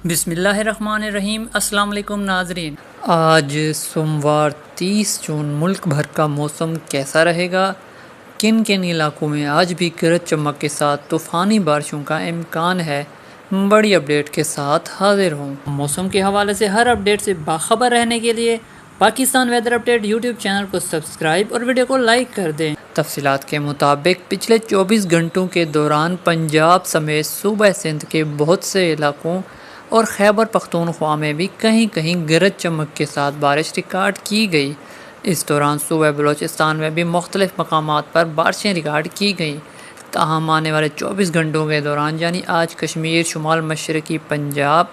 بسم اللہ الرحمن الرحیم۔ السلام علیکم ناظرین، آج سوموار 30 جون ملک بھر کا موسم کیسا رہے گا؟ کن کن علاقوں میں آج بھی گرج چمک کے ساتھ طوفانی بارشوں کا امکان ہے؟ بڑی اپڈیٹ کے ساتھ حاضر ہوں۔ موسم کے حوالے سے ہر اپڈیٹ سے باخبر رہنے کے لیے Pakistan weather update YouTube channel کو سبسکرائب اور ویڈیو کو لائک کر دیں۔ تفصیلات کے مطابق پچھلے 24 گھنٹوں کے دوران پنجاب سمیت صوبہ سندھ کے بہت سے علاقوں اور خیبر پختونخوا میں بھی کہیں کہیں گرج چمک کے ساتھ بارش ریکارڈ کی گئی۔ اس دوران صوبہ بلوچستان میں بھی مختلف مقامات پر بارشیں ریکارڈ کی گئیں۔ تاہم آنے والے 24 گھنٹوں کے دوران یعنی آج کشمیر، شمال مشرقی پنجاب،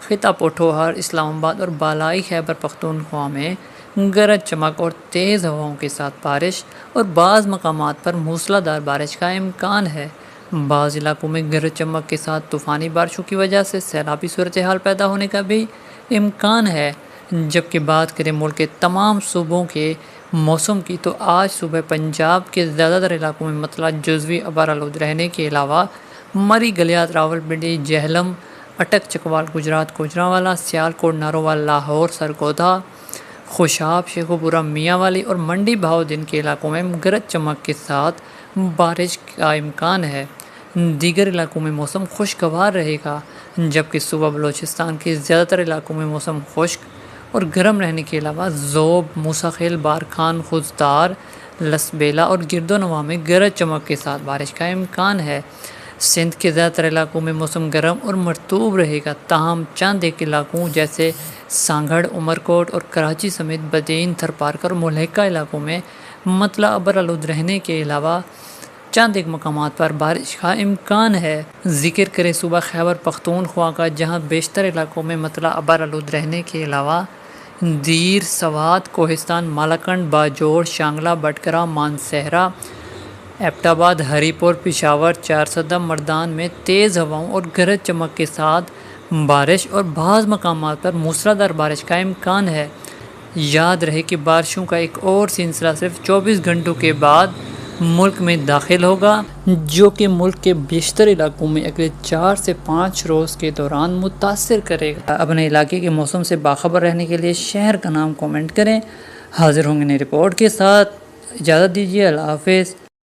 خطہ پوٹھوہار، اسلام آباد اور بالائی خیبر پختونخوا میں گرج چمک اور تیز ہواؤں کے ساتھ بارش اور بعض مقامات پر موسلا دھار بارش کا امکان ہے۔ بعض علاقوں میں گرج چمک کے ساتھ طوفانی بارشوں کی وجہ سے سیلابی صورتحال پیدا ہونے کا بھی امکان ہے۔ جبکہ بات کریں ملک کے تمام صوبوں کے موسم کی تو آج صبح پنجاب کے زیادہ تر علاقوں میں مطلع جزوی ابرآلود رہنے کے علاوہ مری، گلیات، راولپنڈی، جہلم، اٹک، چکوال، گجرات، گوجرانوالا، سیالکوٹ، ناروال، لاہور، سرگودا، خوشاب، شیخوپورہ، میاں والی اور منڈی بہاؤدین کے علاقوں میں گرج چمک کے ساتھ بارش کا امکان ہے۔ دیگر علاقوں میں موسم خوشگوار رہے گا، جبکہ صوبہ بلوچستان کے زیادہ تر علاقوں میں موسم خشک اور گرم رہنے کے علاوہ ذوب، موسیٰ خیل، بارکھان، خوزدار، لسبیلا اور گردونواں میں گرج چمک کے ساتھ بارش کا امکان ہے۔ سندھ کے زیادہ تر علاقوں میں موسم گرم اور مرطوب رہے گا، تاہم چند ایک علاقوں جیسے سانگھڑ، عمرکوٹ اور کراچی سمیت بدین، تھرپارکر اور ملحقہ علاقوں میں مطلع ابرآلود رہنے کے علاوہ چند ایک مقامات پر بارش کا امکان ہے۔ ذکر کریں صوبہ خیبر پختونخوا کا، جہاں بیشتر علاقوں میں مطلع ابرآلود رہنے کے علاوہ دیر، سوات، کوہستان، مالاکنڈ، باجوڑ، شانگلہ، بٹگرہ، مانسہرہ، ایبٹ آباد، ہری پور، پشاور، چارسدہ، مردان میں تیز ہواؤں اور گرج چمک کے ساتھ بارش اور بعض مقامات پر موسلا دھار بارش کا امکان ہے۔ یاد رہے کہ بارشوں کا ایک اور سلسلہ صرف 24 گھنٹوں کے بعد ملک میں داخل ہوگا، جو کہ ملک کے بیشتر علاقوں میں اگلے 4 سے 5 روز کے دوران متاثر کرے گا۔ اپنے علاقے کے موسم سے باخبر رہنے کے لیے شہر کا نام کومنٹ کریں۔ حاضر ہوں گے نئی رپورٹ کے ساتھ، اجازت دیجیے، اللہ حافظ۔